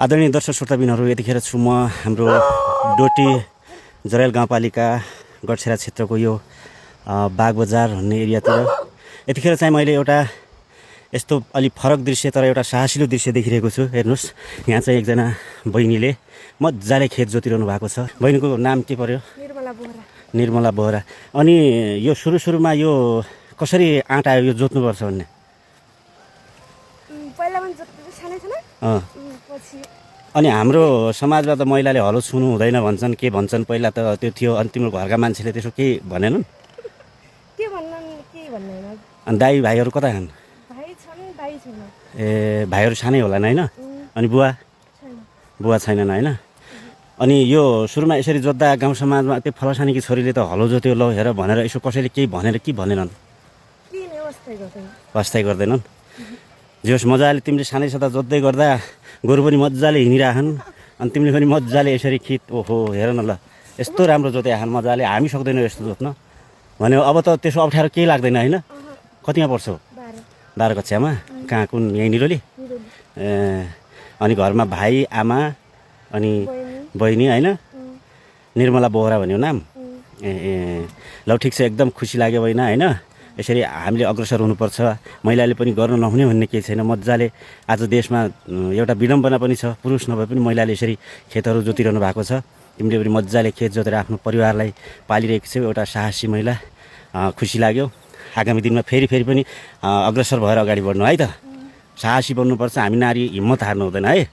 आदरणीय दर्शक श्रोताबिनहरू, यतिखेर छु म हाम्रो डोटी जरेल गाउँपालिका गडछेरा क्षेत्रको यो बागबजार भन्ने एरियातिर। यतिखेर चाहिँ मैले एउटा यस्तो अलि फरक दृश्य तर एउटा साहसिलो दृश्य देखिरहेको छु। हेर्नुहोस्, यहाँ चाहिँ एकजना बहिनीले मजाले खेत जोतिरहनु भएको छ। बहिनीको नाम के पर्यो? निर्मला बोहरा। अनि यो सुरुमा यो कसरी आँट आयो यो जोत्नुपर्छ भन्ने? अनि हाम्रो समाजमा त महिलाले हलो छुनु हुँदैन भन्छन्, के भन्छन्? पहिला त त्यो थियो, अनि तिम्रो घरका मान्छेले त्यसो केही भनेनन्? अनि दाइ भाइहरू कता छन्? ए, भाइहरू सानै होलान् होइन? अनि बुवा छैनन् होइन? अनि यो सुरुमा यसरी जोत्दा गाउँ समाजमा त्यो फलासानीकी छोरीले त हलो जोत्यो ल हेर भनेर यसो कसैले केही भनेर के भनेनन्? वास्तै गर्दैनन्। जे होस्, मजाले तिमीले सानै छँदा जोत्दै गर्दा गोरु पनि मजाले हिँडिरहन्, अनि तिमीले पनि मजाले यसरी खित ओहो हेर न ल यस्तो राम्रो जोते आछन् मजाले। हामी सक्दैनौँ यस्तो जोत्न भन्यो। अब त त्यसो अप्ठ्यारो केही लाग्दैन होइन? कतिमा पढ्छौ? 12 कक्षामा। कहाँ, कुन? यहीँ निरोली? ए, अनि घरमा भाइ आमा अनि बहिनी होइन? निर्मला बोहरा भन्यो नाम? ए, ल ठिक छ, एकदम खुसी लाग्यो बहिनी होइन? यसरी हामीले अग्रसर हुनुपर्छ, महिलाले पनि गर्न नहुने भन्ने केही छैन। मजाले आज देशमा एउटा विडम्बना पनि छ, पुरुष नभए पनि महिलाले यसरी खेतहरू जोतिरहनु भएको छ। तिमीले पनि मजाले खेत जोतेर आफ्नो परिवारलाई पालिरहेको छौ, एउटा साहसी महिला। खुसी लाग्यो। आगामी दिनमा फेरि पनि अग्रसर भएर अगाडि बढ्नु है त। साहसी बन्नुपर्छ हामी नारी, हिम्मत हार्नु हुँदैन है।